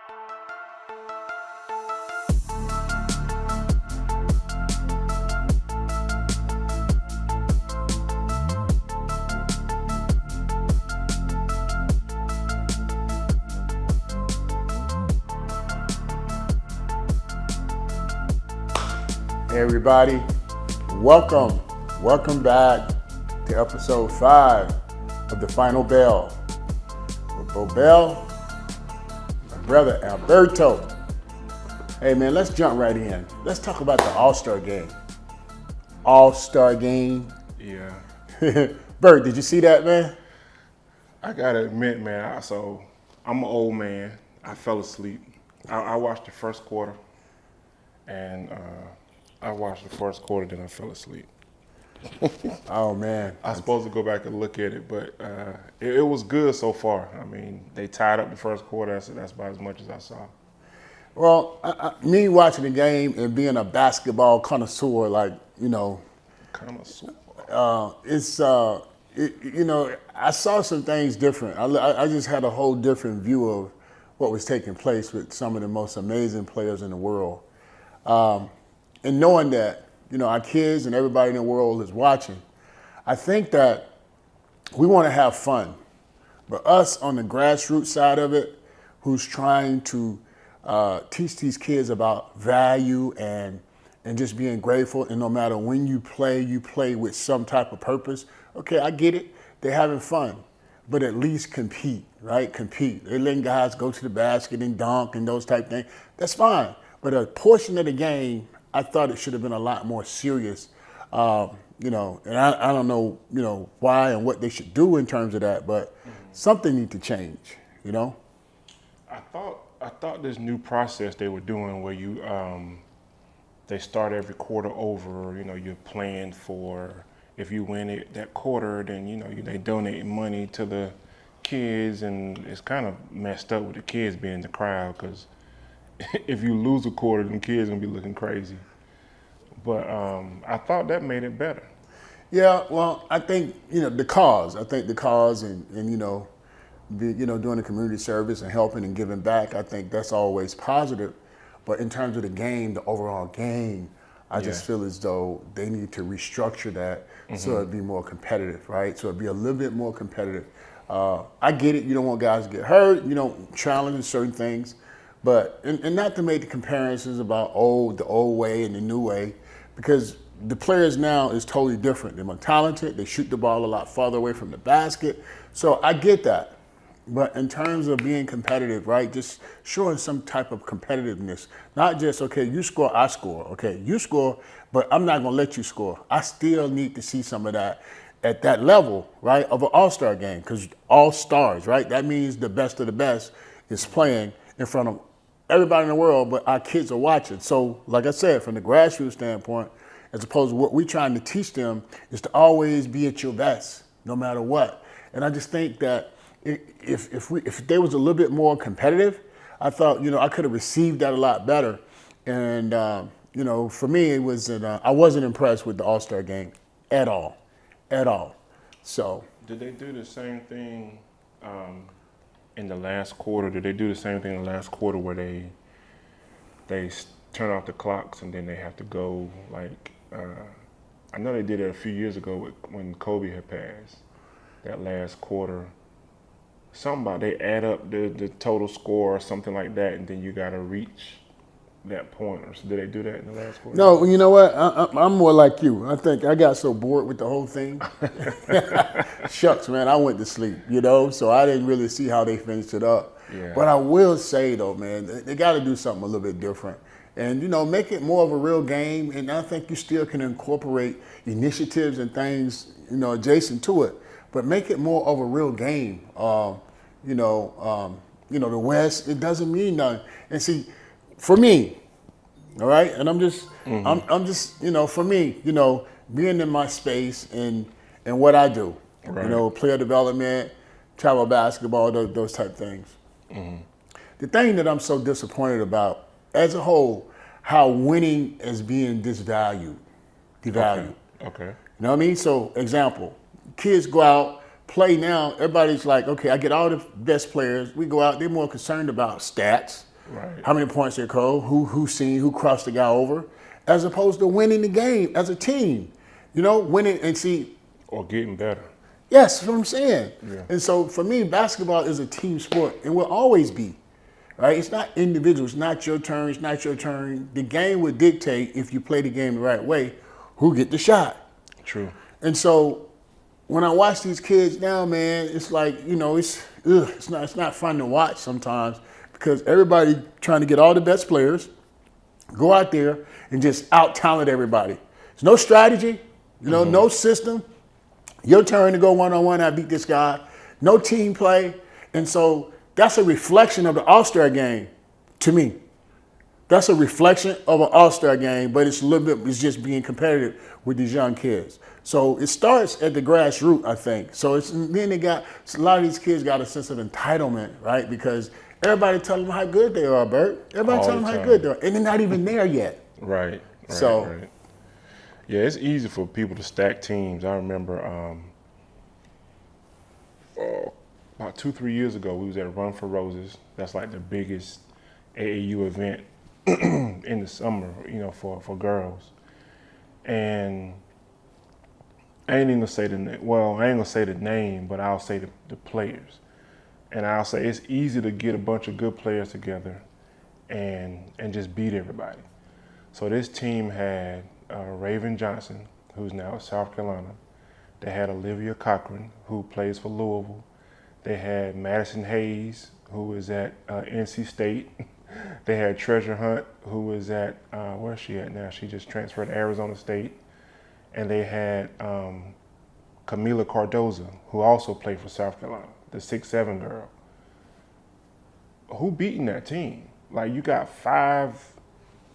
Hey everybody, welcome back to episode 5 of The Final Bell with Bo Bell, my brother Alberto. Hey man, let's jump right in. Let's talk about the All-Star game. All-Star game. Yeah. Bert, did you see that, man? I gotta admit, man, I'm an old man. I fell asleep. I watched the first quarter, and I watched the first quarter, then I fell asleep. Oh man. I was supposed to go back and look at it, but it was good so far. I mean, they tied up the first quarter, so that's about as much as I saw. Well, me watching the game and being a basketball connoisseur, like, Connoisseur. I saw some things different. I just had a whole different view of what was taking place with some of the most amazing players in the world. And knowing that, our kids and everybody in the world is watching, I think that we want to have fun. But us on the grassroots side of it, who's trying to teach these kids about value and just being grateful, and no matter when you play with some type of purpose. Okay, I get it. They're having fun. But at least compete, right? Compete. They're letting guys go to the basket and dunk and those type things. That's fine. But a portion of the game, I thought it should have been a lot more serious. And I don't know, why and what they should do in terms of that, but something needs to change, I thought this new process they were doing where you they start every quarter over. You're playing for, if you win it that quarter, then they donate money to the kids, and it's kind of messed up with the kids being in the crowd, because if you lose a quarter, them kids gonna be looking crazy. But I thought that made it better. Yeah, well, I think the cause. I think the cause, and doing the community service and helping and giving back. I think that's always positive. But in terms of the game, the overall game, I just feel as though they need to restructure that so it'd be more competitive, right? So it'd be a little bit more competitive. I get it. You don't want guys to get hurt. You don't challenge certain things. But, and not to make the comparisons about the old way and the new way, because the players now is totally different. They're more talented. They shoot the ball a lot farther away from the basket. So I get that. But in terms of being competitive, right, just showing some type of competitiveness, not just, okay, you score, I score. Okay, you score, but I'm not going to let you score. I still need to see some of that at that level, right, of an all-star game, because all-stars, right, that means the best of the best is playing in front of everybody in the world, but our kids are watching. So, like I said, from the grassroots standpoint, as opposed to what we're trying to teach them is to always be at your best, no matter what. And I just think that if they was a little bit more competitive, I thought, I could have received that a lot better. And, for me, it was I wasn't impressed with the All-Star game at all. So. Did they do the same thing in the last quarter? Did they do the same thing in the last quarter where they turn off the clocks and then they have to go, like, I know they did it a few years ago when Kobe had passed, that last quarter. They add up the total score or something like that, and then you got to reach that point. Or so did they do that in the last quarter? No, you know what? I'm more like you. I think I got so bored with the whole thing. Shucks, man, I went to sleep, so I didn't really see how they finished it up. Yeah. But I will say, though, man, they got to do something a little bit different. And, make it more of a real game. And I think you still can incorporate initiatives and things, adjacent to it. But make it more of a real game. The West, it doesn't mean nothing. And see, for me, all right, and I'm just, for me, being in my space and what I do, right. Player development, travel basketball, those type things. The thing that I'm so disappointed about, as a whole, how winning is being devalued. Okay. You know what I mean? So, example, kids go out, play now, everybody's like, okay, I get all the best players. We go out, they're more concerned about stats, Right. How many points they scored, who crossed the guy over, as opposed to winning the game as a team. Winning and see. Or getting better. Yes, that's what I'm saying. Yeah. And so for me, basketball is a team sport and will always be. Right? It's not individual. It's not your turn. It's not your turn. The game would dictate, if you play the game the right way, who get the shot. True. And so when I watch these kids now, man, it's like, it's not fun to watch sometimes because everybody trying to get all the best players, go out there and just out-talent everybody. There's no strategy, no system. Your turn to go one-on-one, I beat this guy. No team play. And so that's a reflection of the All-Star game to me. That's a reflection of an All-Star game, but it's just being competitive with these young kids. So it starts at the grassroots, I think. So then a lot of these kids got a sense of entitlement, right? Because everybody tell them how good they are, Bert. Everybody tell them how good they are, and they're not even there yet. Right. Right. Yeah, it's easy for people to stack teams. I remember about 2-3 years ago, we was at Run for Roses. That's like the biggest AAU event in the summer, for girls. And I ain't even gonna say the name, but I'll say the players. And I'll say it's easy to get a bunch of good players together and just beat everybody. So this team had Raven Johnson, who's now at South Carolina. They had Olivia Cochran, who plays for Louisville. They had Madison Hayes, who is at NC State. They had Treasure Hunt, who is at, where's she at now? She just transferred to Arizona State. And they had Camila Cardoza, who also played for South Carolina, the 6'7" girl. Who beating that team? Like, you got 5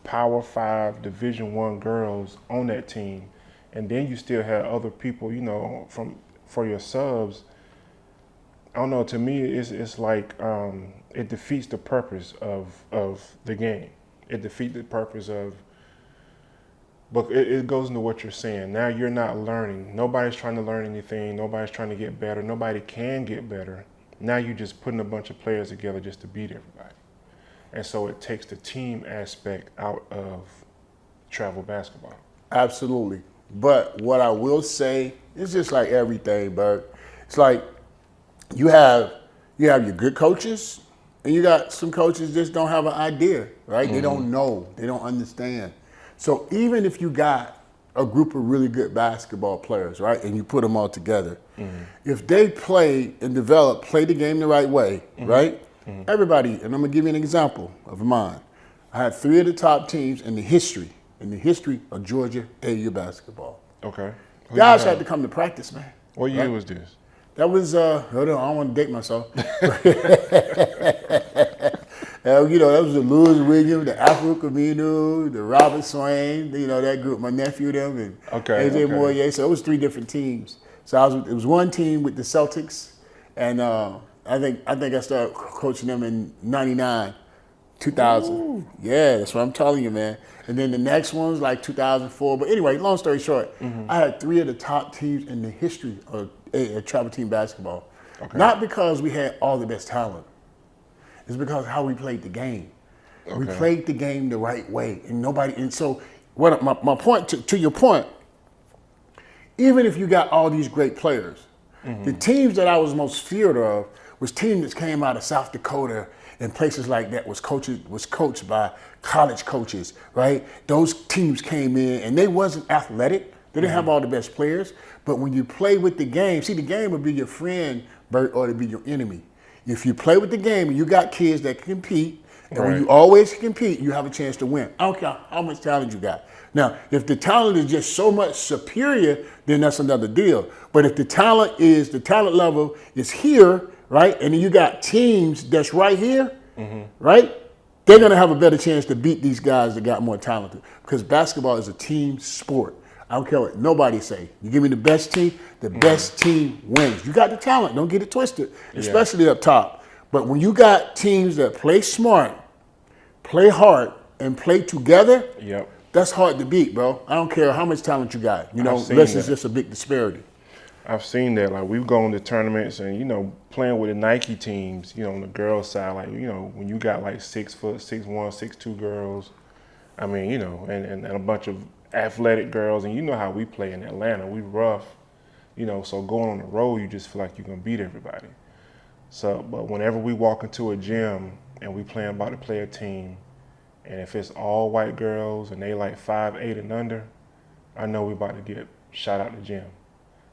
Power 5 Division I girls on that team, and then you still have other people, for your subs. I don't know. To me, it's like it defeats the purpose of the game. It defeats the purpose of. But it goes into what you're saying. Now you're not learning. Nobody's trying to learn anything. Nobody's trying to get better. Nobody can get better. Now you're just putting a bunch of players together just to beat everybody. And so it takes the team aspect out of travel basketball. Absolutely. But what I will say, it's just like everything, Bert. It's like you have your good coaches, and you got some coaches just don't have an idea, right? They don't know. They don't understand. So even if you got a group of really good basketball players, right, and you put them all together, if they play the game the right way, right, everybody, and I'm going to give you an example of mine. I had 3 of the top teams in the history of Georgia AAU basketball. Okay. Guys had to come to practice, man. What year was this? That was, hold on, I don't want to date myself. That was the Lewis Williams, the Afro Camino, the Robert Swain, that group, my nephew, them, and AJ Moyer. So it was 3 different teams. So it was one team with the Celtics, and I think I started coaching them in 99, 2000. Ooh. Yeah, that's what I'm telling you, man. And then the next one was like 2004. But anyway, long story short, I had 3 of the top teams in the history of travel team basketball. Okay. Not because we had all the best talent. It's because of how we played the game. Okay. We played the game the right way, and so what my point to your point, even if you got all these great players, the teams that I was most feared of was teams that came out of South Dakota and places like that was coached by college coaches, right? Those teams came in and they wasn't athletic. They didn't have all the best players, but when you play with the game, see, the game would be your friend, Bert, or to be your enemy. If you play with the game and you got kids that can compete, and when you always compete, you have a chance to win. I don't care how much talent you got. Now, if the talent is just so much superior, then that's another deal. But if the talent level is here, right, and then you got teams that's right here, right, they're going to have a better chance to beat these guys that got more talented. Because basketball is a team sport. I don't care what nobody say. You give me the best team, the best team wins. You got the talent. Don't get it twisted, especially up top. But when you got teams that play smart, play hard, and play together, that's hard to beat, bro. I don't care how much talent you got. Unless it's just a big disparity. I've seen that. Like we've gone to tournaments and playing with the Nike teams. On the girls' side, like when you got like 6 foot, 6'1", 6'2" girls. I mean, and a bunch of athletic girls, and how we play in Atlanta. We rough, So going on the road, you just feel like you're gonna beat everybody. So, but whenever we walk into a gym and we about to play a team, and if it's all white girls and they like 5'8" and under, I know we about to get shot out the gym.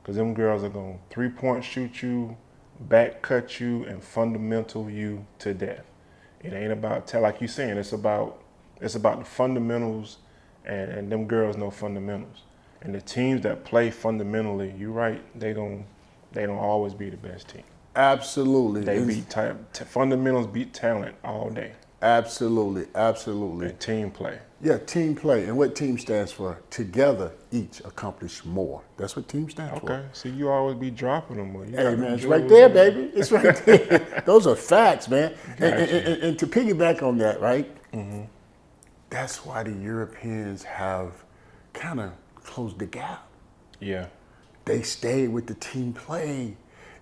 Because them girls are going to 3-point shoot you, back cut you, and fundamental you to death. It ain't about, like you saying, it's about the fundamentals, and them girls know fundamentals. And the teams that play fundamentally, you're right, they don't always be the best team. Absolutely. They beat fundamentals beat talent all day. Absolutely. And team play. Yeah, team play. And what team stands for? Together, each accomplish more. That's what team stands for. Okay, so you always be dropping them. Hey, man, it's right there, baby. It's right there. Those are facts, man. And to piggyback on that, right? Mm-hmm. That's why the Europeans have kind of closed the gap. Yeah. They stayed with the team play,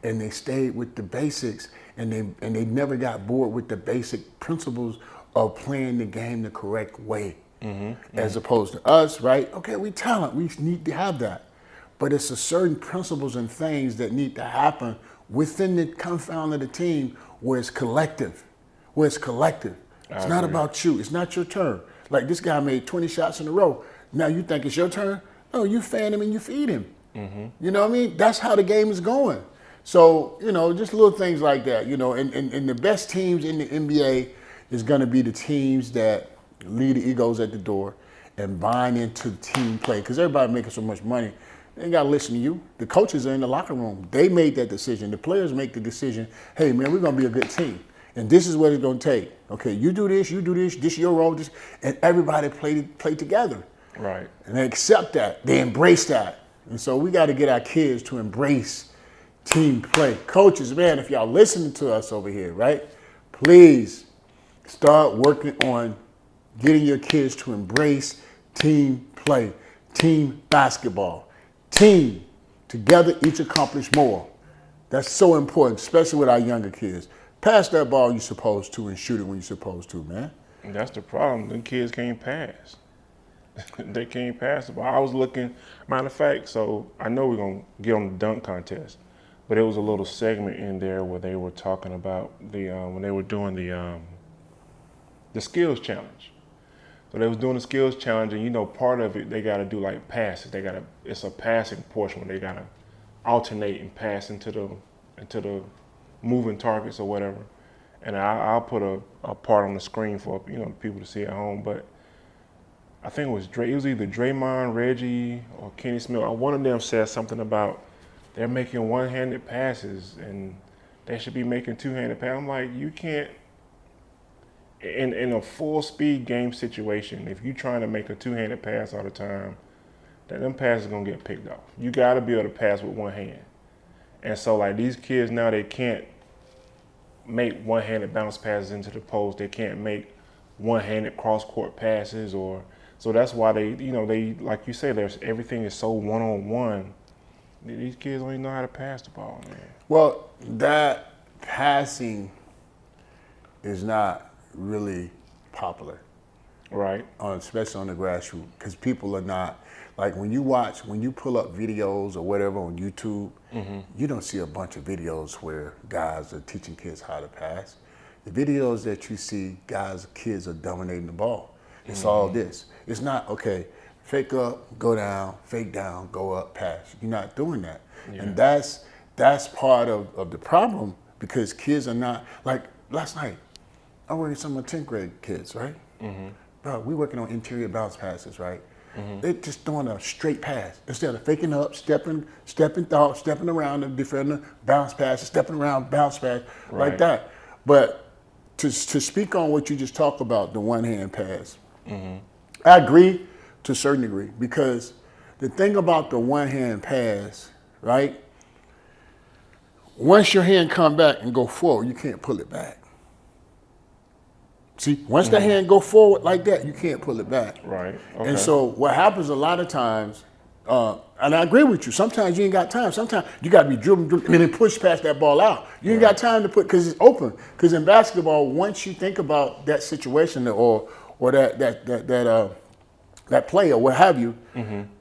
and they stayed with the basics, and they never got bored with the basic principles of playing the game the correct way. Mm-hmm. As opposed to us, right? Okay, we talent, we need to have that. But it's a certain principles and things that need to happen within the confound of the team where it's collective. It's not about you. It's not your turn. Like this guy made 20 shots in a row. Now you think it's your turn? No, you fan him and you feed him. Mm-hmm. You know what I mean? That's how the game is going. So, just little things like that, and the best teams in the NBA is going to be the teams that leave the egos at the door and bind into team play. Because everybody making so much money, they ain't got to listen to you. The coaches are in the locker room. They made that decision. The players make the decision, hey, man, we're going to be a good team. And this is what it's going to take. Okay, you do this, this is your role, and everybody play together. Right. And they accept that. They embrace that. And so we got to get our kids to embrace team play. Coaches, man, if y'all listening to us over here, right, please start working on getting your kids to embrace team play, team basketball, team. Together, each accomplish more. That's so important, especially with our younger kids. Pass that ball you're supposed to and shoot it when you're supposed to, man. And that's the problem. Them kids can't pass. They can't pass the ball. I was looking, matter of fact, so I know we're going to get on the dunk contest, but it was a little segment in there where they were talking about when they were doing the skills challenge. So they was doing the skills challenge, and part of it they got to do like passes. It's a passing portion where they got to alternate and pass into the moving targets or whatever. And I'll put a part on the screen for people to see at home. But I think it was either Draymond, Reggie, or Kenny Smith. One of them said something about they're making one-handed passes and they should be making two-handed passes. I'm like, you can't. In a full speed game situation, if you're trying to make a two-handed pass all the time, then them passes are gonna get picked off. You gotta be able to pass with one hand. And so like these kids now, they can't make one-handed bounce passes into the post. They can't make one-handed cross-court passes, so that's why they like you say, everything is so one-on-one. These kids don't even know how to pass the ball, man. Well, that passing is not really popular, right? Especially on the grassroots, because people are not like when you pull up videos or whatever on YouTube, mm-hmm. you don't see a bunch of videos where guys are teaching kids how to pass. The videos that you see, kids are dominating the ball. It's mm-hmm. all this. It's not okay. Fake up, go down, fake down, go up, pass. You're not doing that, yeah. And that's part of the problem because kids are not like last night. I'm working with some of the 10th grade kids, right? Mm-hmm. Bro, we working on interior bounce passes, right? Mm-hmm. They're just doing a straight pass. Instead of faking up, stepping around the defender, bounce pass, stepping around, bounce pass, right. Like that. But to speak on what you just talked about, the one-hand pass, mm-hmm. I agree to a certain degree because the thing about the one-hand pass, right? Once your hand come back and go forward, you can't pull it back. See, once mm-hmm. the hand go forward like that, you can't pull it back. Right. Okay. And so what happens a lot of times, And I agree with you. Sometimes you ain't got time. Sometimes you got to be dribbling, and then push past that ball out. You ain't got time to put because it's open. Because in basketball, once you think about that situation or that play or what have you,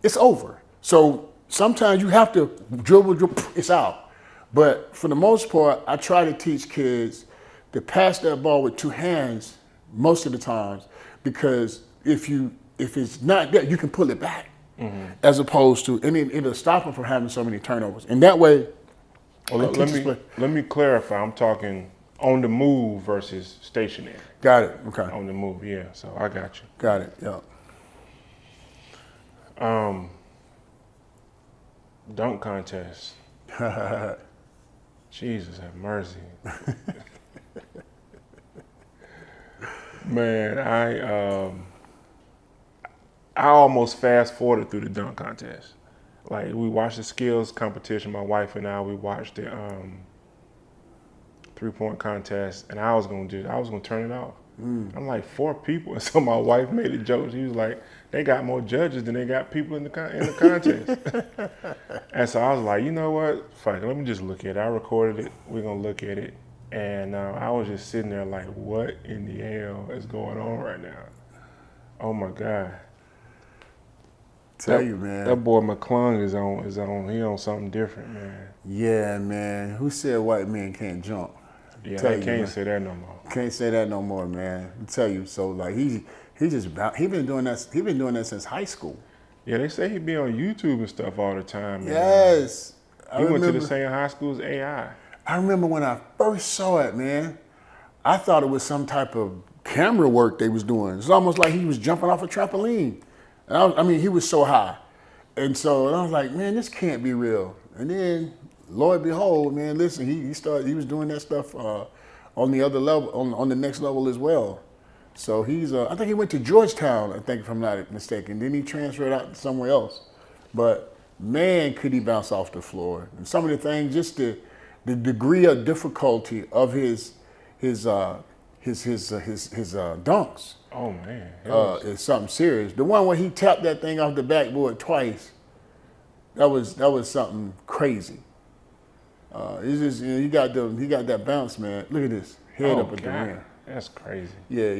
it's over. So sometimes you have to dribble, it's out. But for the most part, I try to teach kids to pass that ball with two hands most of the times because if it's not there, you can pull it back. As opposed to, and it'll stop them from having so many turnovers. And that way, let me clarify. I'm talking on the move versus stationary. Got it. Okay. On the move, yeah. So I got you. Got it. Yeah. Dunk contest. Jesus have mercy. Man, I almost fast forwarded through the dunk contest. Like we watched the skills competition, my wife and I, we watched the 3-point contest, and I was gonna turn it off. I'm like 4 people, and so my wife made a joke. She was like, "They got more judges than they got people in the contest." And so I was like, you know what? Fuck it, let me just look at it. I recorded it. We're gonna look at it, and I was just sitting there like, what in the hell is going on right now? Oh my God. Tell you, man. That boy McClung is on. He on something different, man. Yeah, man. Who said white men can't jump? Yeah, I can't say that no more. Can't say that no more, man. I tell you. So like he been doing that. He been doing that since high school. Yeah, they say he be on YouTube and stuff all the time, man. Yes. He went to the same high school as AI. I remember when I first saw it, man. I thought it was some type of camera work they was doing. It's almost like he was jumping off a trampoline. I mean, he was so high. And so I was like, man, this can't be real. And then, Lord behold, man, listen, he was doing that stuff on the other level, on the next level as well. So I think he went to Georgetown, I think, if I'm not mistaken. Then he transferred out somewhere else. But man, could he bounce off the floor. And some of the things, just the degree of difficulty of his dunks. Oh man, It's something serious. The one where he tapped that thing off the backboard twice, that was something crazy. It's just he got that bounce, man. Look at this head up at the rim. That's crazy. Yeah.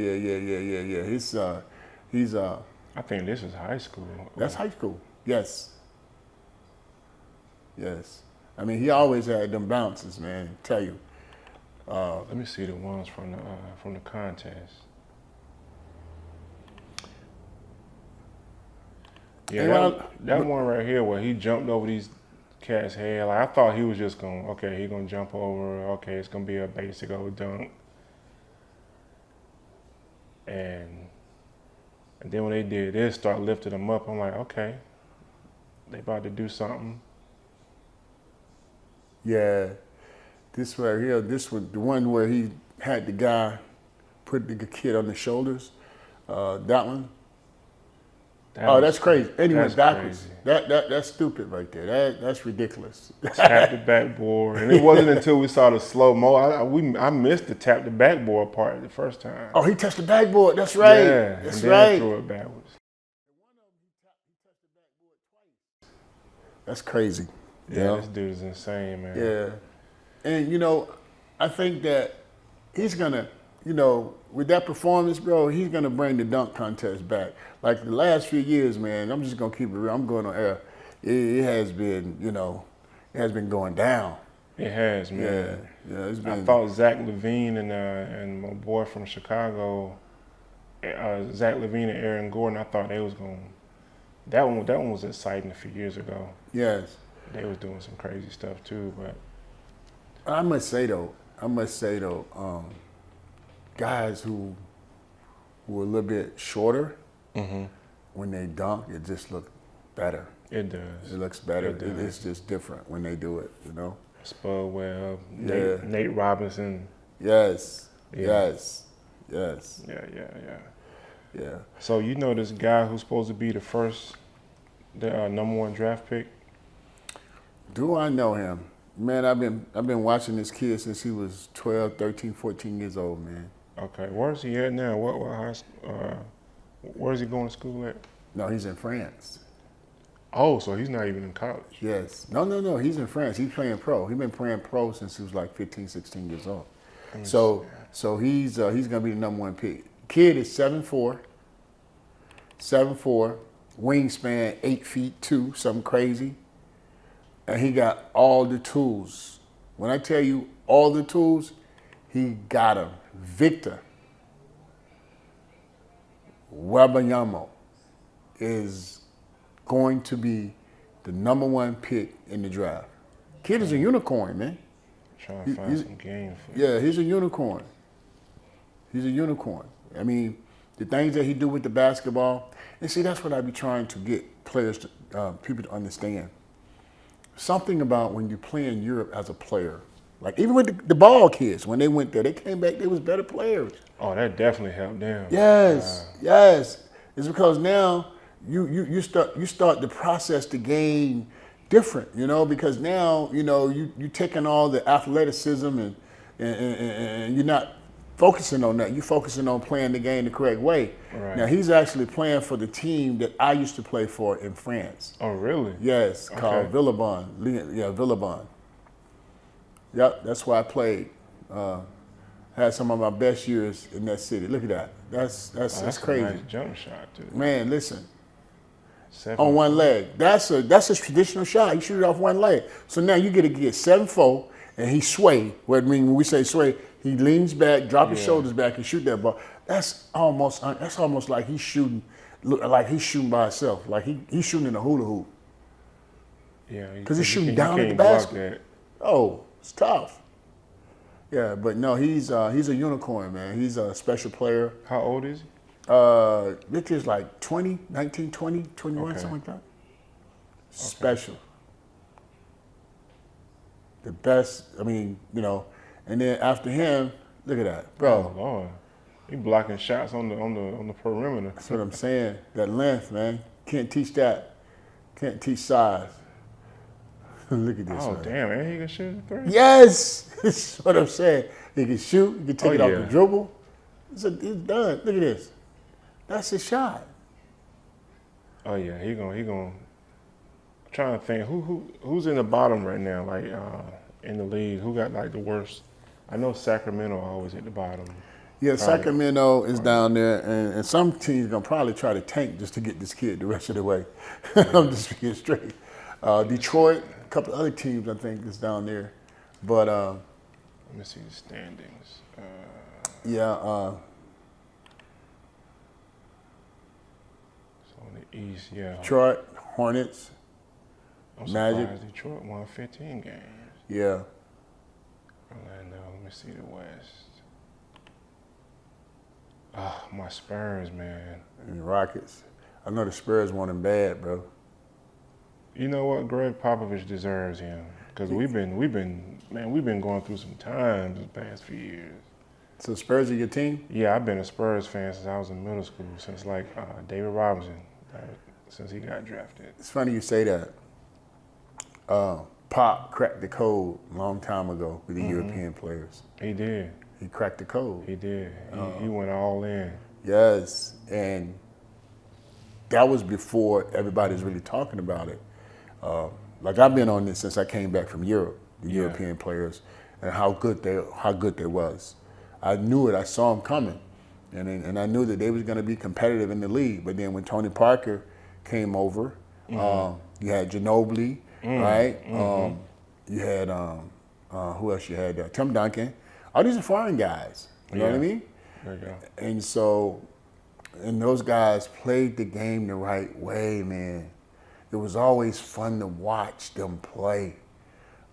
He's I think this is high school. That's high school. Yes. I mean, he always had them bounces, man. I tell you. Let me see the ones from the contest. Yeah, that one right here where he jumped over these cats' head. Like I thought he was just gonna jump over. Okay, it's gonna be a basic old dunk. And then when they did this, start lifting him up. I'm like, okay, they about to do something. Yeah, this right here, this was the one where he had the guy put the kid on the shoulders. That one. That's crazy. And he went backwards. That's stupid right there. That's ridiculous. Tap the backboard, and it wasn't until we saw the slow mo. I missed the tap the backboard part the first time. Oh, he touched the backboard. That's right. Yeah, that's and right. Then threw it backwards. That's crazy. Yeah, this dude is insane, man. Yeah, and I think that he's gonna, with that performance, bro, he's gonna bring the dunk contest back. Like the last few years, man, I'm just gonna keep it real. I'm going on air. It has been, it has been going down. It has, man. Yeah. It's been. I thought Zach LaVine and my boy from Chicago, Zach LaVine and Aaron Gordon. I thought they was going. That one was exciting a few years ago. Yes. They was doing some crazy stuff too, but. I must say though, guys who were a little bit shorter, when they dunk, it just looks better. It does. It looks better. It's just different when they do it, Spud Webb, Yeah. Nate Robinson. Yes. Yeah. Yes. Yeah. So this guy who's supposed to be the #1 draft pick? Do I know him? Man, I've been watching this kid since he was 12, 13, 14 years old, man. Okay, where's he at now? Where's he going to school at? No, he's in France. Oh, so he's not even in college. Yes. No. He's in France. He's playing pro. He's been playing pro since he was like 15, 16 years old. So he's gonna be the number one pick. Kid is 7'4", 7'4", wingspan 8'2", something crazy, and he got all the tools. When I tell you all the tools, he got them. Victor Wembanyama is going to be the number one pick in the draft. Kid is a unicorn, man. Trying to find some game for Yeah, he's a unicorn. He's a unicorn. I mean, the things that he do with the basketball, and see, that's what I be trying to get players, people to understand. Something about when you play in Europe as a player, like even with the ball kids, when they went there, they came back, they was better players. Oh, that definitely helped them. Yes, yes. It's because now you start the process to gain different, because now you taking all the athleticism and you're not focusing on that. You're focusing on playing the game the correct way. Right. Now he's actually playing for the team that I used to play for in France. Oh, really? Yes, called Villabon. Yeah, Villabon. Yep, that's where I played. Had some of my best years in that city. Look at that. That's crazy. A nice jump shot too. Man, listen. 7 On one leg. That's a traditional shot. You shoot it off one leg. So now you get 7'4", and he sway. When we say sway, he leans back, drop his shoulders back, and shoot that ball. That's almost like he's shooting by himself. Like he's shooting in a hula hoop. Yeah, because he's shooting down at the basket. Oh, it's tough. Yeah, but no, he's a unicorn, man. He's a special player. How old is he? Victor's like 20, 19, 20, 21, something like that. Special. The best, and then after him, look at that, bro. Oh, Lord. He blocking shots on the perimeter. That's what I'm saying. That length, man. Can't teach that. Can't teach size. Look at this, Oh, man. damn, and he can shoot a three? Yes! That's what I'm saying. He can shoot, he can take it off the dribble. He's done. Look at this. That's his shot. Oh yeah, he gonna. I'm trying to think who's in the bottom right now, like in the league. Who got like the worst? I know Sacramento always at the bottom. Yeah, Sacramento is down there, and some teams gonna probably try to tank just to get this kid the rest of the way. I'm just being straight. Detroit, a couple of other teams I think is down there, but let me see the standings. On the East, yeah. Detroit, Hornets, I'm Magic. surprised Detroit won 15 games. Yeah. Orlando, let me see the West. Oh, my Spurs, man. And the Rockets. I know the Spurs want him bad, bro. You know what? Greg Popovich deserves him because we've been going through some times the past few years. So Spurs are your team? Yeah, I've been a Spurs fan since I was in middle school, since like David Robinson, since he got drafted. It's funny you say that. Pop cracked the code a long time ago with the European players. He did. He cracked the code. He did. He went all in. Yes, and that was before everybody's really talking about it. Like I've been on this since I came back from Europe, the European players, and how good they was. I knew it. I saw them coming, and I knew that they was going to be competitive in the league. But then when Tony Parker came over, you had Ginobili, right? You had who else? You had Tim Duncan. All these are foreign guys. You know what I mean? There you go. And so, those guys played the game the right way, man. It was always fun to watch them play.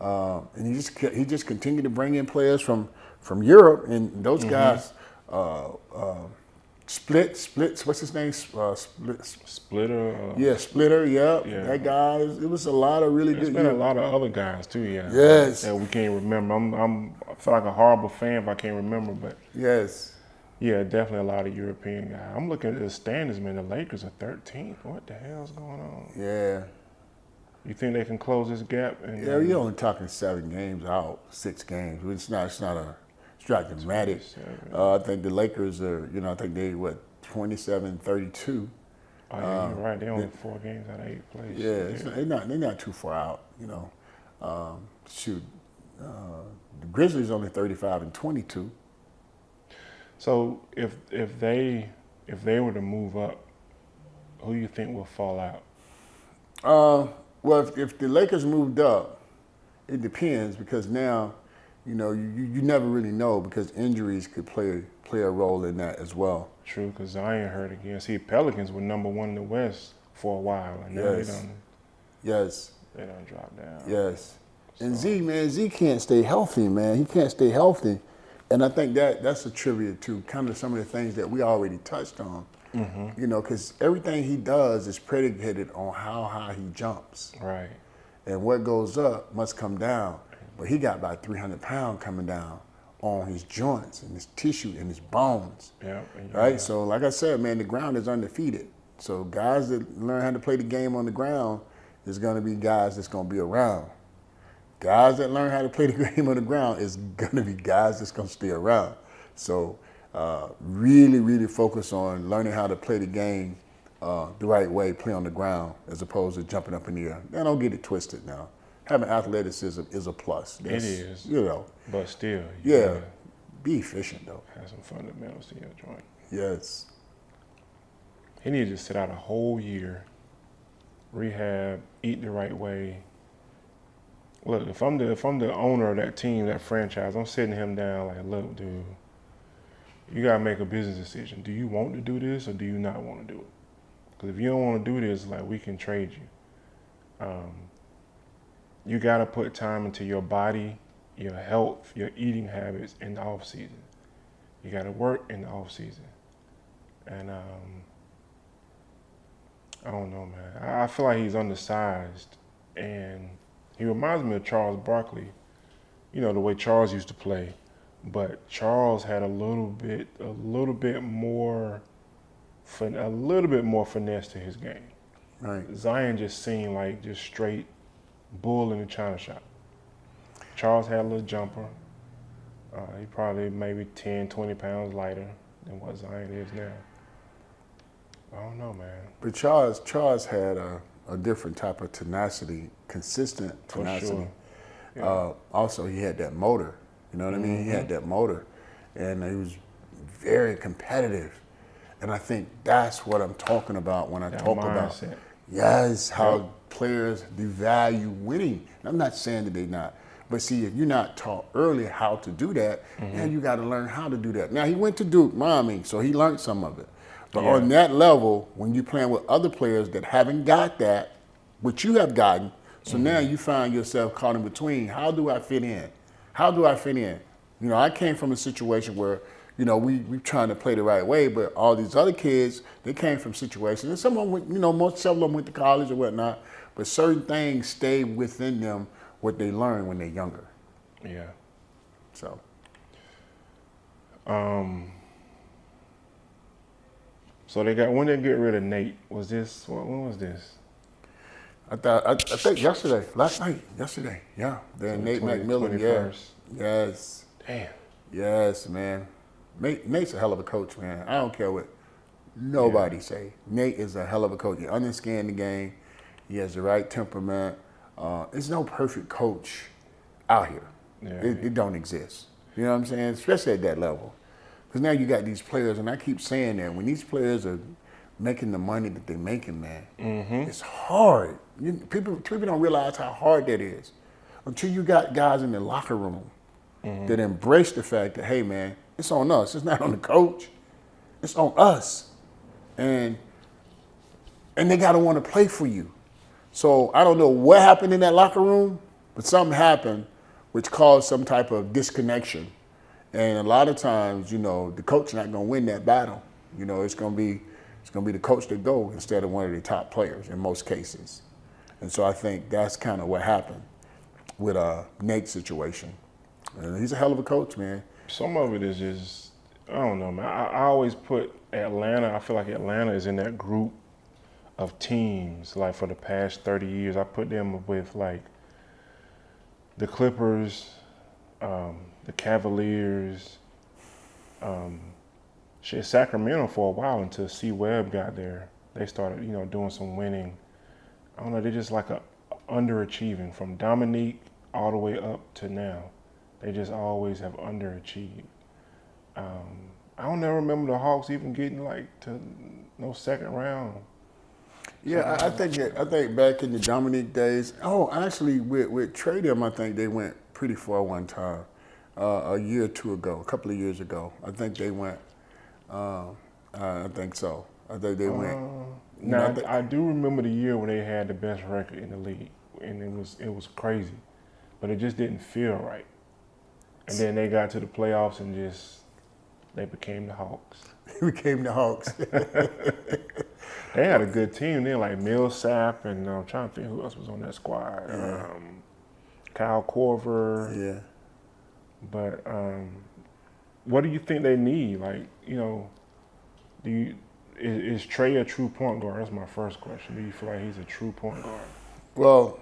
And he just continued to bring in players from Europe, and those guys, Splits, what's his name? Splitter. Splitter, yeah. That guy, it was a lot of really There's good. been a lot of other guys too, Yes. That we can't remember. I feel like a horrible fan if I can't remember, but Yes. yeah, definitely a lot of European guys. I'm looking at the standings, man. The Lakers are 13th. What the hell's going on? Yeah. You think they can close this gap? Yeah, you're only talking 7 games out, 6 games. It's not dramatic. I think the Lakers are, I think they 27-32, Oh yeah, you're right. They only 4 games out of 8 plays. Yeah, they're not too far out. Shoot, the Grizzlies only 35-22. So if they were to move up, who you think will fall out? Well, if the Lakers moved up, it depends because now, you never really know because injuries could play a role in that as well. True, because Zion hurt again. See, Pelicans were number 1 in the West for a while, and now Yes. they done dropped down. Yes. And Z can't stay healthy, man. He can't stay healthy. And I think that's a tribute to kind of some of the things that we already touched on. Mm-hmm. Because everything he does is predicated on how high he jumps. Right. And what goes up must come down. But he got about 300 pounds coming down on his joints and his tissue and his bones. Yeah. Right? So like I said, man, the ground is undefeated. So guys that learn how to play the game on the ground is going to be guys that's going to be around. Guys that learn how to play the game on the ground is going to be guys that's going to stay around. So really, really focus on learning how to play the game the right way, play on the ground, as opposed to jumping up in the air. Now, don't get it twisted now. Having athleticism is a plus. It is. But still. Yeah. Be efficient, though. Have some fundamentals to your joint. Yes. He needs to sit out a whole year, rehab, eat the right way. Look, if I'm the owner of that team, that franchise, I'm sitting him down like, look, dude, you gotta make a business decision. Do you want to do this or do you not want to do it? Because if you don't want to do this, like, we can trade you. You gotta put time into your body, your health, your eating habits in the off season. You gotta work in the off season, and I don't know, man. I feel like he's undersized, and he reminds me of Charles Barkley, the way Charles used to play, but Charles had a little bit more finesse to his game. Right. Zion just seemed like just straight bull in the china shop. Charles had a little jumper. He probably maybe 10, 20 pounds lighter than what Zion is now. I don't know, man. But Charles had a different type of tenacity, consistent tenacity. For sure. Yeah. Also, he had that motor. You know what I mean? He had that motor. And he was very competitive. And I think that's what I'm talking about when I talk mindset. About, yes, how players devalue winning. And I'm not saying that they're not. But see, if you're not taught early how to do that, now you got to learn how to do that. Now, he went to Duke, so he learned some of it. But on that level, when you're playing with other players that haven't got that, which you have gotten, so now you find yourself caught in between. How do I fit in? How do I fit in? I came from a situation where, we trying to play the right way, but all these other kids, they came from situations, and some of them went, several of them went to college or whatnot, but certain things stay within them, what they learn when they're younger. Yeah. So. So when they get rid of Nate, when was this? I think yesterday, last night, yeah. Then Nate McMillan, 21st. Yes. Damn. Yes, man. Nate's a hell of a coach, man. I don't care what nobody say. Nate is a hell of a coach. He understands the game. He has the right temperament. There's no perfect coach out here. Yeah. It don't exist. You know what I'm saying? Especially at that level. Because now you got these players, and I keep saying that, when these players are making the money that they're making, man, it's hard. People don't realize how hard that is until you got guys in the locker room that embrace the fact that, hey, man, it's on us. It's not on the coach. It's on us. And they got to want to play for you. So I don't know what happened in that locker room, but something happened which caused some type of disconnection. And a lot of times, the coach not going to win that battle. It's going to be the coach that go instead of one of the top players in most cases. And so I think that's kind of what happened with Nate's situation. And he's a hell of a coach, man. Some of it is just, I don't know, man. I always put Atlanta, I feel like Atlanta is in that group of teams, like for the past 30 years. I put them with like the Clippers, the Cavaliers, Sacramento for a while until C. Webb got there. they started, doing some winning. I don't know, they're just like a underachieving from Dominique all the way up to now. They just always have underachieved. I don't ever remember the Hawks even getting like to no second round. Yeah, I think back in the Dominique days. Oh, actually, with Trae them, I think they went pretty far one time, a year or two ago, a couple of years ago. I think they went. I think so. I think they went. Now I do remember the year when they had the best record in the league, and it was crazy, but it just didn't feel right. And then they got to the playoffs and they became the Hawks. They became the Hawks. They had a good team. They like Millsap, and I'm trying to think who else was on that squad. Yeah. Kyle Korver. Yeah. But what do you think they need? Like, is Trae a true point guard? That's my first question. Do you feel like he's a true point guard? Well,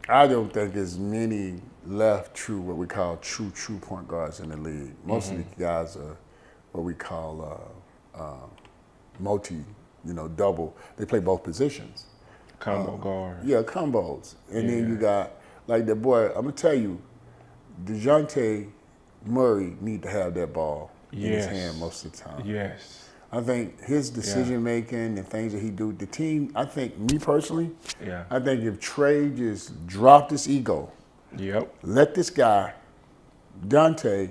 I don't think there's many left true, what we call true point guards in the league. Most of the guys are what we call multi, double. They play both positions. Combo guard. Yeah, combos. And then you got, like the boy, I'm going to tell you, DeJounte Murray need to have that ball in his hand most of the time. Yes. I think his decision making and things that he do, the team, I think, me personally, I think if Trae just dropped his ego, let this guy, Dante,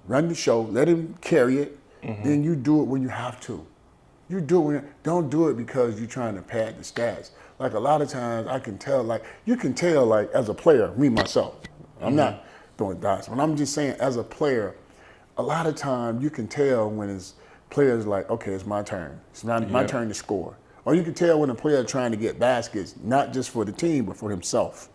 run the show, let him carry it, then you do it when you have to. You do it don't do it because you're trying to pad the stats. Like a lot of times I can tell, you can tell, as a player, me myself, I'm not throwing dots, but I'm just saying as a player, a lot of times you can tell when it's players like, okay, it's my turn. It's not my turn to score. Or you can tell when a player is trying to get baskets, not just for the team, but for himself.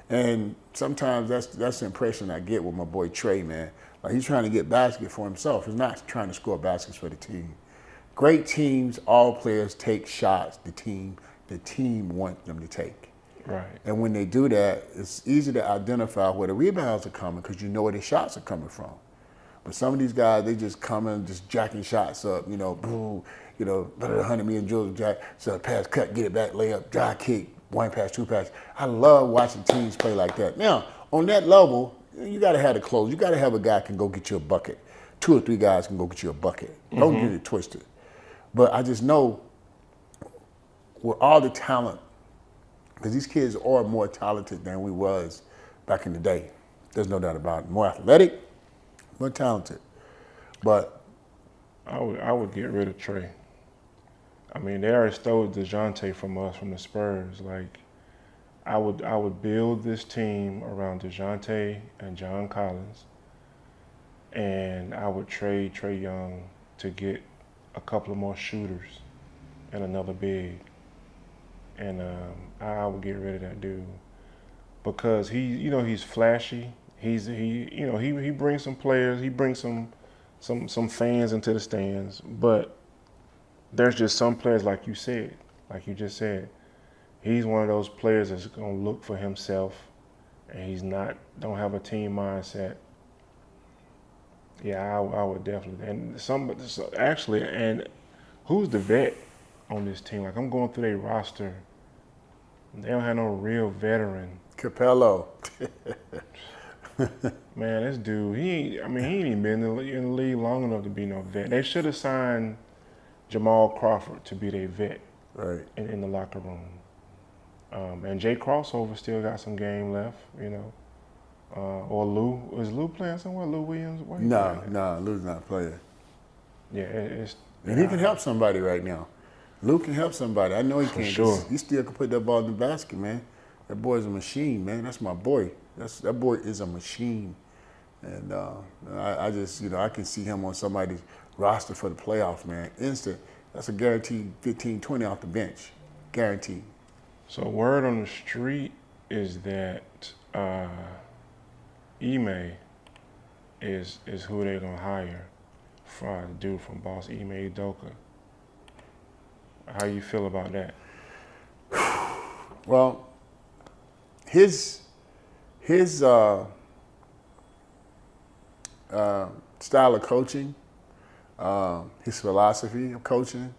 And sometimes that's the impression I get with my boy Trae, man. Like he's trying to get baskets for himself. He's not trying to score baskets for the team. Great teams, all players take shots the team wants them to take. Right. And when they do that, it's easy to identify where the rebounds are coming because you know where the shots are coming from. But some of these guys, they just come in just jacking shots up, boom, 100 million joules, jack, so pass, cut, get it back, layup, drive, kick, one pass, two pass. I love watching teams play like that. Now, on that level, you got to have the close. You got to have a guy can go get you a bucket. 2 or 3 guys can go get you a bucket. Don't get it twisted. But I just know with all the talent, because these kids are more talented than we was back in the day. There's no doubt about it. More athletic, more talented. But I would get rid of Trae. I mean, they already stole DeJounte from us, from the Spurs. Like, I would build this team around DeJounte and John Collins, and I would trade Trae Young to get a couple of more shooters and another big. And I would get rid of that dude because he's flashy. He brings some players. He brings some fans into the stands. But there's just some players, like you just said, he's one of those players that's gonna look for himself, and don't have a team mindset. Yeah, I would definitely. And who's the vet on this team? Like, I'm going through their roster. They don't have no real veteran. Capello. Man, this dude, he ain't even been in the league long enough to be no vet. They should have signed Jamal Crawford to be their vet in the locker room. And Jay Crossover still got some game left, or Lou. Is Lou playing somewhere? Lou Williams? No, Lou's not playing. Yeah, and he can help somebody right now. Lou can help somebody. I know he can. Sure. He still can put that ball in the basket, man. That boy's a machine, man. That's my boy. That boy is a machine. And I just, I can see him on somebody's roster for the playoffs, man. Instant. That's a guaranteed 15, 20 off the bench. Guaranteed. So word on the street is that Ime is who they're going to hire for the dude from Boston, Ime Udoka. How you feel about that? Well, his style of coaching, his philosophy of coaching,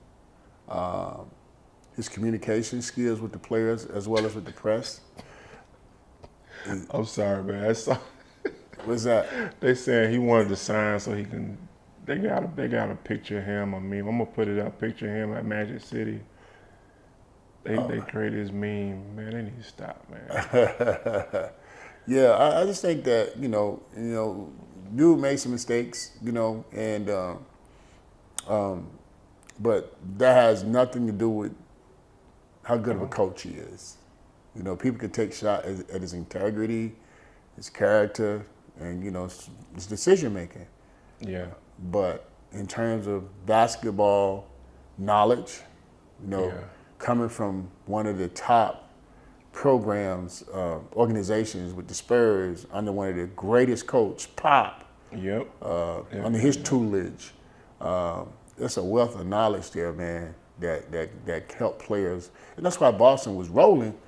his communication skills with the players as well as with the press. I'm sorry, man. What's that? They said he wanted to sign so he can. They got a picture of him. I mean, I'm gonna put it up. Picture of him at Magic City. They created this meme. Man, they need to stop, man. Yeah, I just think that dude made some mistakes, and but that has nothing to do with how good of a coach he is. People can take shots at his integrity, his character, and his decision making. Yeah. But in terms of basketball knowledge, coming from one of the top programs, organizations with the Spurs under one of the greatest coach, Pop. Yep. Under his tutelage, there's a wealth of knowledge there, man. That helped players, and that's why Boston was rolling,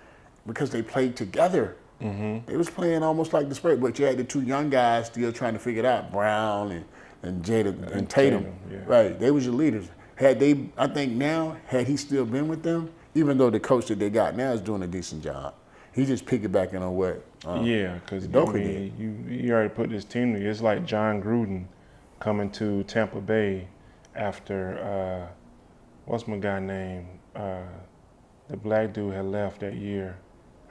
because they played together. Mm-hmm. They was playing almost like the Spurs, but you had the two young guys still trying to figure it out, Brown and Jada and Tatum. Yeah. Right, they was your leaders. Had he still been with them, even though the coach that they got now is doing a decent job, he just piggybacking on what. Because you already put this team together. It's like John Gruden coming to Tampa Bay after what's my guy name? The black dude had left that year.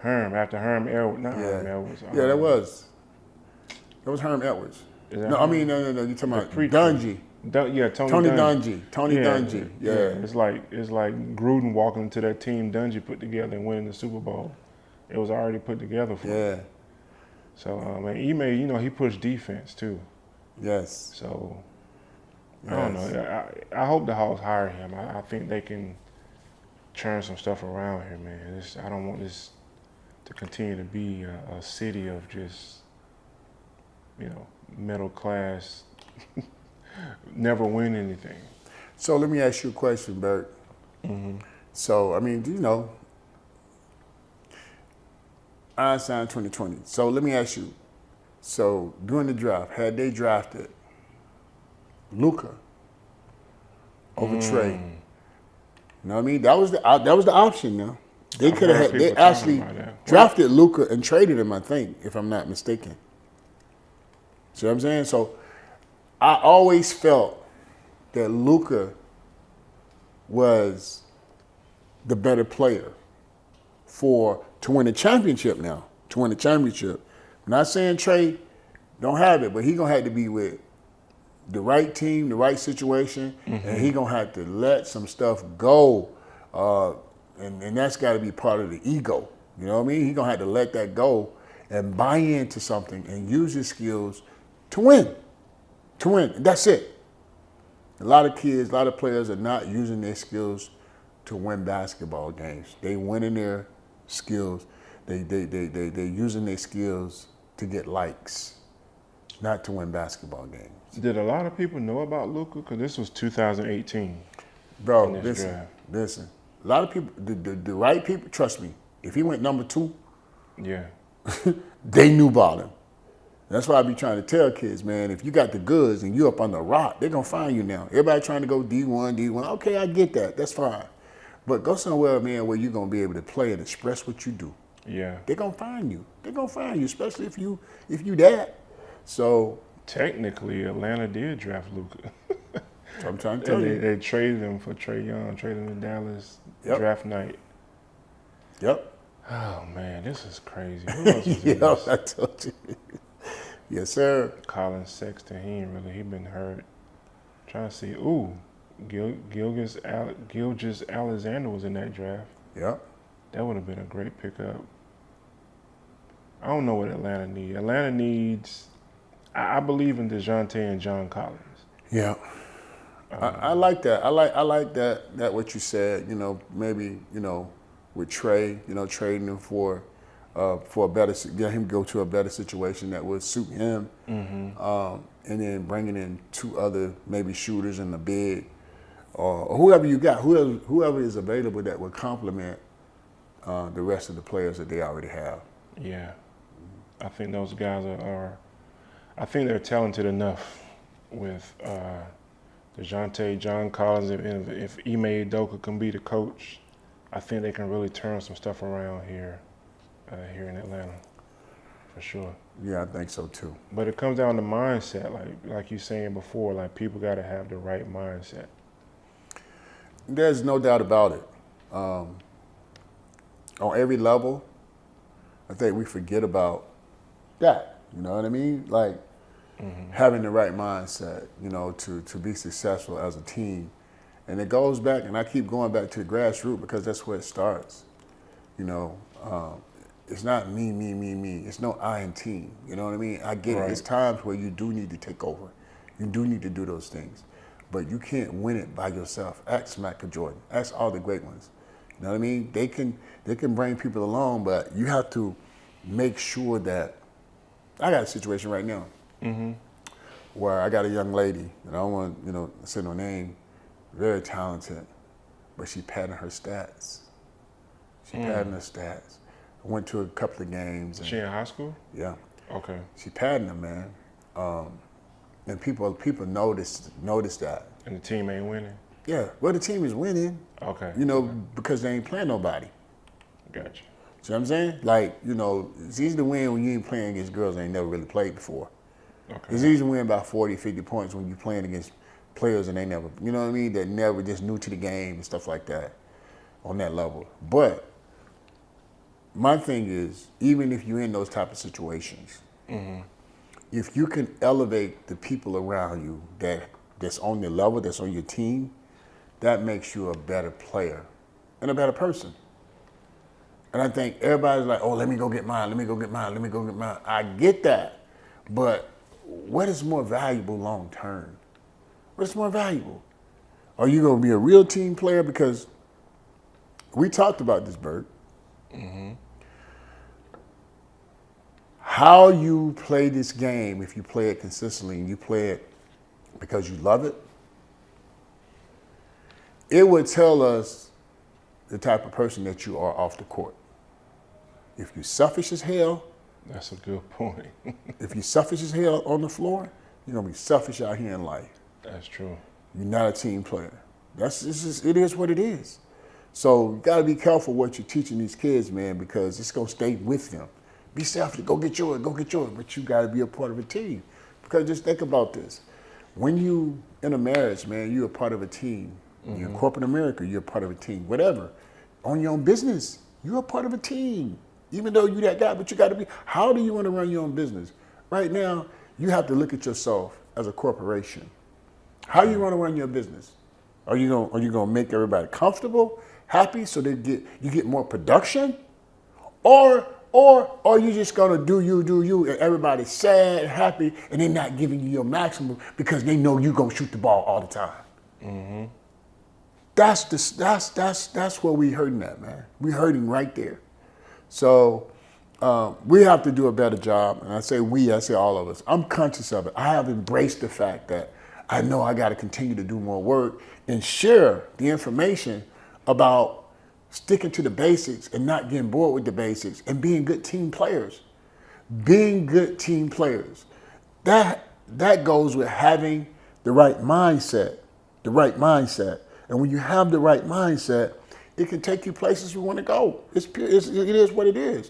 After Herm Edwards. Herm Edwards. That was Herm Edwards. No. You're talking about Dungy. Tony Dungy. Yeah. It's like Gruden walking into that team Dungy put together and winning the Super Bowl. It was already put together for him. So and he pushed defense too. Yes. So I don't know. I hope the Hawks hire him. I think they can turn some stuff around here, man. I don't want this to continue to be a city of just middle class. Never win anything. So let me ask you a question, Bert. Mm-hmm. So, I signed 2020. So let me ask you. So during the draft, had they drafted Luka over Trae? You know what I mean? That was the option. Now they could have. They actually drafted Luka and traded him, I think, if I'm not mistaken. See what I'm saying? So I always felt that Luka was the better player to win a championship now. To win a championship. I'm not saying Trae don't have it, but he gonna have to be with the right team, the right situation, and he gonna have to let some stuff go. And that's gotta be part of the ego. You know what I mean? He gonna have to let that go and buy into something and use his skills to win. To win. That's it. A lot of kids, a lot of players are not using their skills to win basketball games. They winning their skills. They using their skills to get likes, not to win basketball games. Did a lot of people know about Luka? Because this was 2018. Bro, listen. A lot of people, the right people, trust me, if he went number 2, they knew about him. That's why I be trying to tell kids, man, if you got the goods and you up on the rock, they're going to find you now. Everybody trying to go D1. Okay, I get that. That's fine. But go somewhere, man, where you're going to be able to play and express what you do. Yeah. They're going to find you. They're going to find you, especially if you that. So technically, Atlanta did draft Luka. So I'm trying to tell you. They traded him for Trae Young, traded him to Dallas draft night. Yep. Oh, man, this is crazy. Who else was in this? I told you. Yes, sir. Colin Sexton, he been hurt. Trying to see. Gilgeous Alexander was in that draft. Yep. That would have been a great pickup. I don't know what Atlanta needs. Atlanta needs, I believe in DeJounte and John Collins. Yeah. I like that. I like that what you said, maybe, with Trae, trading him for a better, get him go to a better situation that would suit him. Mm-hmm. And then bringing in 2 other maybe shooters in the big, or whoever you got, whoever is available that would complement the rest of the players that they already have. Yeah, I think those guys are I think they're talented enough with DeJounte, John Collins, if Ime Udoka can be the coach, I think they can really turn some stuff around here in Atlanta, for sure. Yeah, I think so too. But it comes down to mindset, like you saying before, like people got to have the right mindset. There's no doubt about it. On every level, I think we forget about that. You know what I mean? Like having the right mindset, you know, to be successful as a team. And it goes back, and I keep going back to the grassroots because that's where it starts. You know, it's not me. It's no I in team. You know what I mean? I get it. It's times where you do need to take over. You do need to do those things. But you can't win it by yourself. Ask Michael Jordan. Ask all the great ones. You know what I mean? They can bring people along, but you have to make sure that. I got a situation right now where I got a young lady, and I don't want to say no name, very talented, but she padding her stats. She padding her stats. I went to a couple of games. And, she in high school? Yeah. Okay. She padding them, man. And people notice that. And the team ain't winning? Yeah. Well, the team is winning. Okay. You know, because they ain't playing nobody. Gotcha. See what I'm saying? Like, you know, it's easy to win when you ain't playing against girls that ain't never really played before. Okay. It's easy to win about 40, 50 points when you're playing against players and they never, you know what I mean, that never just new to the game and stuff like that on that level. But my thing is, even if you're in those type of situations, if you can elevate the people around you that's on your level, that's on your team, that makes you a better player and a better person. And I think everybody's like, oh, let me go get mine. I get that. But what is more valuable long term? What's more valuable? Are you going to be a real team player? Because we talked about this, Bert. How you play this game, if you play it consistently and you play it because you love it, it would tell us the type of person that you are off the court. If you're selfish as hell, that's a good point. If you're selfish as hell on the floor, you're gonna be selfish out here in life. That's true. You're not a team player. It is what it is. So you gotta be careful what you're teaching these kids, man, because it's gonna stay with them. Be selfish, go get yours, but you gotta be a part of a team. Because just think about this. When you in a marriage, man, you're a part of a team. You're in corporate America, you're a part of a team. Whatever. On your own business, you're a part of a team. Even though you're that guy, but you gotta be, how do you wanna run your own business? Right now, you have to look at yourself as a corporation. How you wanna run your business? Are you gonna make everybody comfortable, happy, so you get more production? Or are you just gonna do you, and everybody's sad, happy, and they're not giving you your maximum because they know you're gonna shoot the ball all the time? That's where we hurting at, man. We hurting right there. So we have to do a better job. And I say all of us. I'm conscious of it. I have embraced the fact that I know I got to continue to do more work and share the information about sticking to the basics and not getting bored with the basics and being good team players. Being good team players. That goes with having the right mindset. And when you have the right mindset, it can take you places you want to go. It is what it is.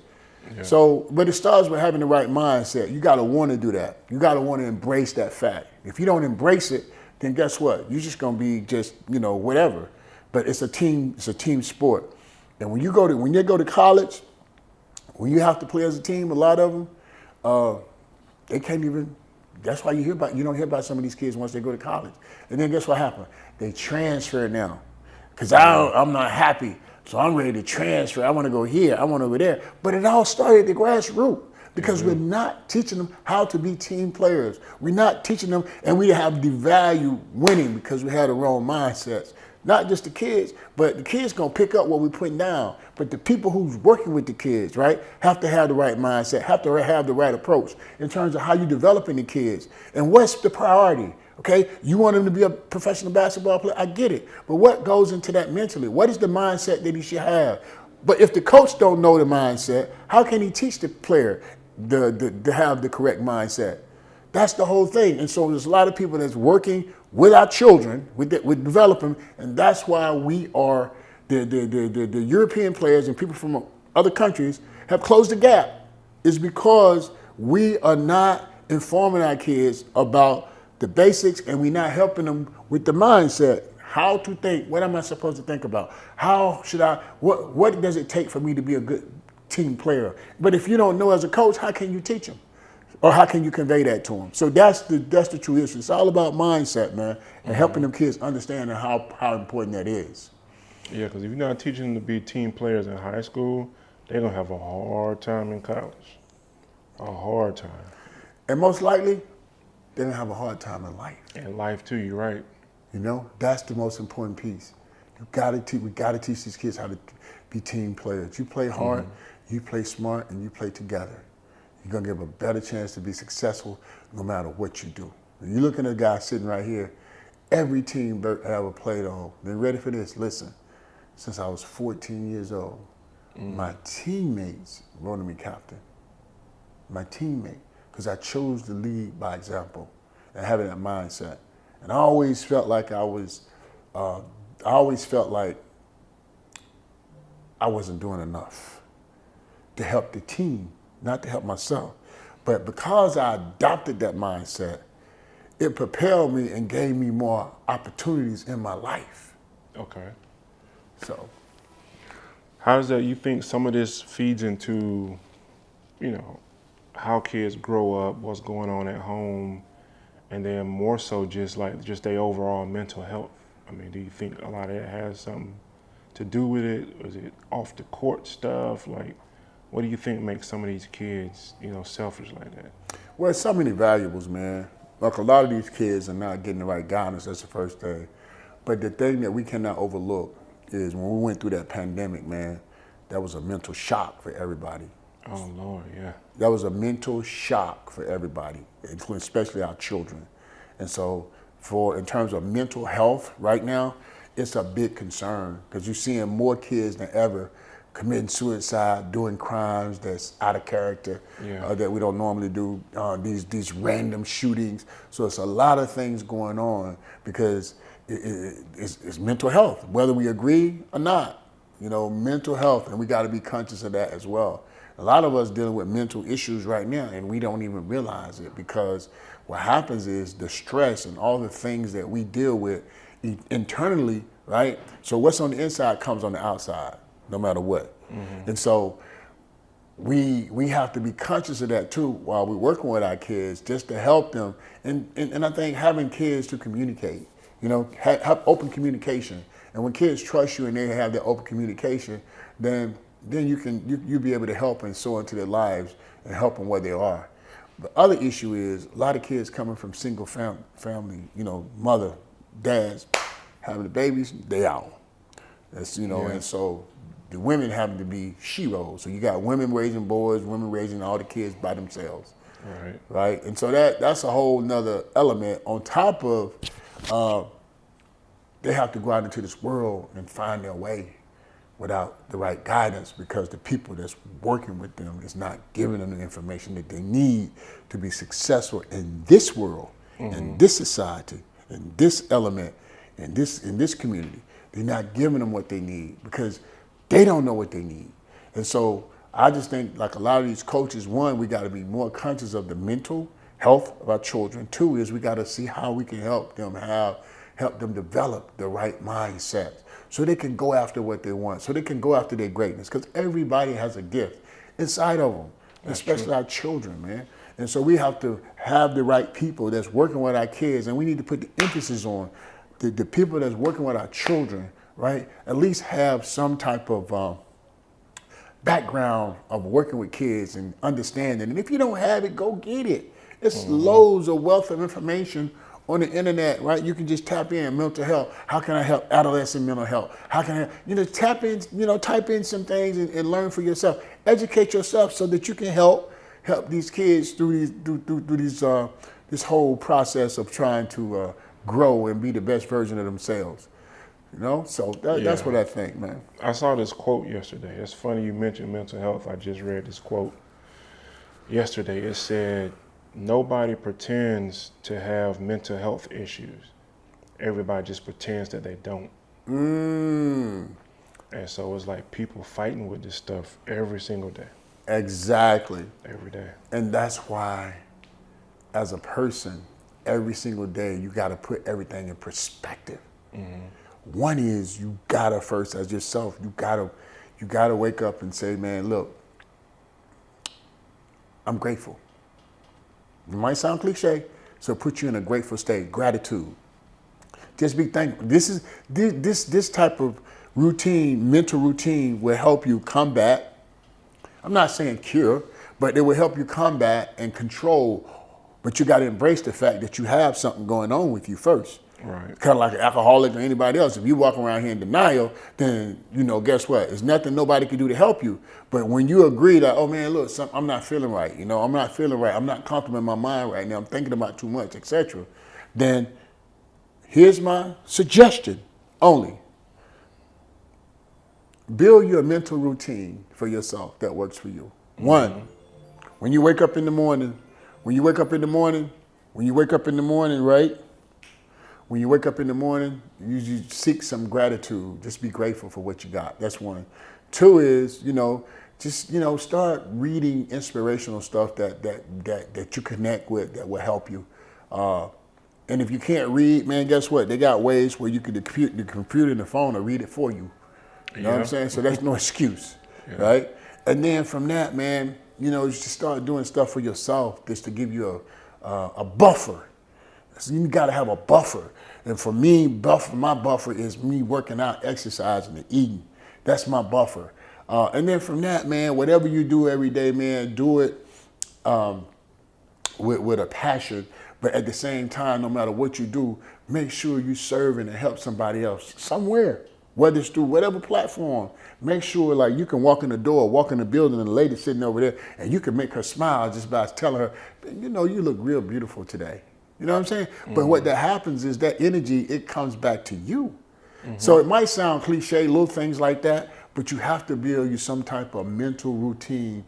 Yeah. So, but it starts with having the right mindset. You got to want to do that. You got to want to embrace that fact. If you don't embrace it, then guess what? You're just going to be just, whatever. But it's a team sport. And when you go to college, when you have to play as a team, a lot of them, they can't even. That's why you don't hear about some of these kids once they go to college. And then guess what happened? They transfer now. Because I'm not happy, so I'm ready to transfer. I want to go here, I want to go there. But it all started at the grassroots because we're not teaching them how to be team players. We're not teaching them, and we have devalued winning because we had the wrong mindsets. Not just the kids, but the kids going to pick up what we're putting down. But the people who's working with the kids, right, have to have the right mindset, have to have the right approach in terms of how you're developing the kids. And what's the priority? Okay, you want him to be a professional basketball player, I get it. But what goes into that mentally? What is the mindset that he should have? But if the coach don't know the mindset, how can he teach the player to have the correct mindset? That's the whole thing. And so there's a lot of people that's working with our children, we develop them, and that's why we are the European players and people from other countries have closed the gap. Is because we are not informing our kids about the basics, and we're not helping them with the mindset. How to think. What am I supposed to think about? How should I? What does it take for me to be a good team player? But if you don't know as a coach, how can you teach them? Or how can you convey that to them? So that's the true issue. It's all about mindset, man, and helping them kids understand how important that is. Yeah, because if you're not teaching them to be team players in high school, they're going to have a hard time in college. A hard time. And most likely, they're going to have a hard time in life. And life too, you're right. You know, that's the most important piece. We got to teach these kids how to be team players. You play hard, you play smart, and you play together. You're going to give a better chance to be successful no matter what you do. When you're looking at a guy sitting right here, every team Bert ever played on, they're ready for this. Listen, since I was 14 years old, my teammates voted me captain. My teammate, because I chose to lead by example and having that mindset. And I always felt like I wasn't doing enough to help the team, not to help myself. But because I adopted that mindset, it propelled me and gave me more opportunities in my life. Okay. So, how does that, you think some of this feeds into, you know, how kids grow up, what's going on at home, and then more so just their overall mental health? I mean, do you think a lot of it has something to do with it? Or is it off the court stuff? Like, what do you think makes some of these kids, you know, selfish like that? well, it's so many variables, man. Like a lot of these kids are not getting the right guidance, that's the first thing. But the thing that we cannot overlook is when we went through that pandemic, man, that was a mental shock for everybody. Oh, Lord, yeah. That was a mental shock for everybody, including especially our children. And so in terms of mental health right now, it's a big concern because you're seeing more kids than ever committing suicide, doing crimes that's out of character, that we don't normally do, these random shootings. So it's a lot of things going on because it's mental health, whether we agree or not. You know, mental health, and we got to be conscious of that as well. A lot of us dealing with mental issues right now, and we don't even realize it because what happens is the stress and all the things that we deal with internally, right? So what's on the inside comes on the outside, no matter what. And so we have to be conscious of that too while we're working with our kids, just to help them. And I think having kids to communicate, you know, have open communication. And when kids trust you and they have that open communication, then you'll be able to help and sow into their lives and help them where they are. The other issue is a lot of kids coming from single family, you know, mother, dads, having the babies, they out. That's, you know, and so the women having to be she-roles. So you got women raising boys, women raising all the kids by themselves. Right? And so that's a whole nother element on top of they have to go out into this world and find their way without the right guidance because the people that's working with them is not giving them the information that they need to be successful in this world, in this society, in this element, in this community. They're not giving them what they need because they don't know what they need. And so I just think like a lot of these coaches, one, we got to be more conscious of the mental health of our children. Two is we got to see how we can help them develop the right mindset so they can go after what they want, so they can go after their greatness because everybody has a gift inside of them, especially our children, man. And so we have to have the right people that's working with our kids, and we need to put the emphasis on the people that's working with our children, right? At least have some type of background of working with kids and understanding. And if you don't have it, go get it. It's loads of wealth of information on the internet, right? You can just tap in mental health. How can I help adolescent mental health? How can I, tap in, type in some things and learn for yourself. Educate yourself so that you can help these kids through this whole process of trying to grow and be the best version of themselves. So that's what I think, man. I saw this quote yesterday. It's funny you mentioned mental health. I just read this quote yesterday. It said, "Nobody pretends to have mental health issues. everybody just pretends that they don't. And so it's like people fighting with this stuff every single day. Exactly. Every day. And that's why, as a person, every single day, you got to put everything in perspective. One is you gotta first, as yourself, you gotta wake up and say, man, look, I'm grateful. It might sound cliche, so put you in a grateful state, gratitude. Just be thankful. This type of routine, mental routine, will help you combat. I'm not saying cure, but it will help you combat and control. But you got to embrace the fact that you have something going on with you first. Right. Kind of like an alcoholic or anybody else. If you walk around here in denial, then, guess what? There's nothing nobody can do to help you. But when you agree that, oh man, look, I'm not feeling right. I'm not feeling right. I'm not comfortable in my mind right now. I'm thinking about too much, etc. Then here's my suggestion only. Build your mental routine for yourself that works for you. One, when you wake up in the morning, right? When you wake up in the morning, you seek some gratitude. Just be grateful for what you got. That's one. Two is, start reading inspirational stuff that you connect with that will help you. And if you can't read, man, guess what? They got ways where you can the computer and the phone will read it for you. You know what I'm saying? So that's no excuse, right? And then from that, man, you just start doing stuff for yourself just to give you a buffer. So you got to have a buffer. And for me, my buffer is me working out, exercising, and eating. That's my buffer. And then from that, man, whatever you do every day, man, do it with a passion. But at the same time, no matter what you do, make sure you serving and help somebody else somewhere. Whether it's through whatever platform, make sure like you can walk in the door, walk in the building, and the lady sitting over there, and you can make her smile just by telling her, you look real beautiful today. You know what I'm saying? But what that happens is that energy, it comes back to you. So it might sound cliche, little things like that, but you have to build you some type of mental routine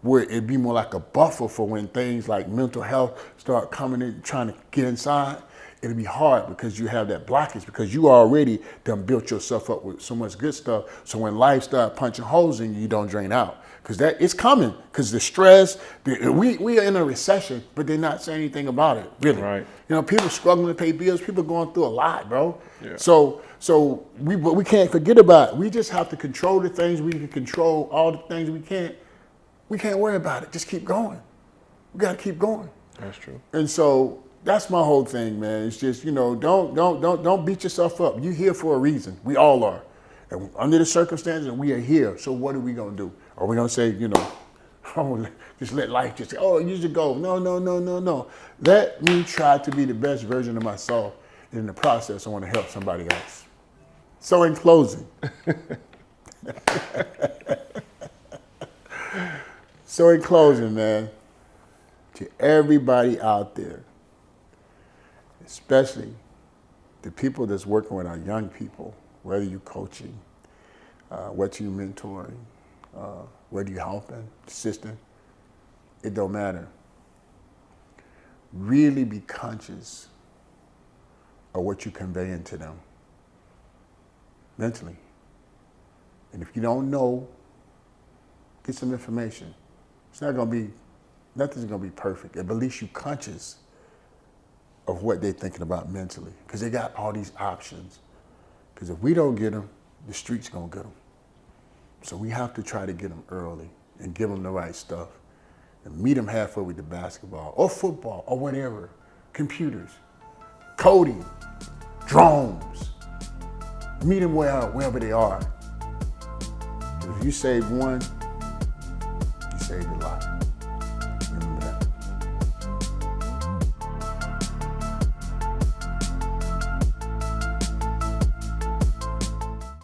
where it'd be more like a buffer for when things like mental health start coming in, trying to get inside. It'll be hard because you have that blockage because you already done built yourself up with so much good stuff. So when life start punching holes in you, you don't drain out. Because it's coming. Because the stress, we are in a recession, but they're not saying anything about it, really. Right. People struggling to pay bills. People going through a lot, bro. Yeah. So we can't forget about it. We just have to control the things we can control. All the things we can't worry about it. Just keep going. We got to keep going. That's true. And so that's my whole thing, man. It's just, don't beat yourself up. You're here for a reason. We all are. And under the circumstances, we are here. So what are we going to do? Are we going to say, just let life just say, oh, you should go. No. Let me try to be the best version of myself. And in the process, I want to help somebody else. So in closing, man, to everybody out there, especially the people that's working with our young people, whether you're coaching, whether you're mentoring, whether you're helping, assisting, it don't matter. Really be conscious of what you're conveying to them mentally. And if you don't know, get some information. Nothing's gonna be perfect, but at least you're conscious of what they're thinking about mentally, because they got all these options. Because if we don't get them, the street's gonna get them. So we have to try to get them early and give them the right stuff and meet them halfway with the basketball or football or whatever, computers, coding, drones. Meet them wherever they are. If you save one, you save your life.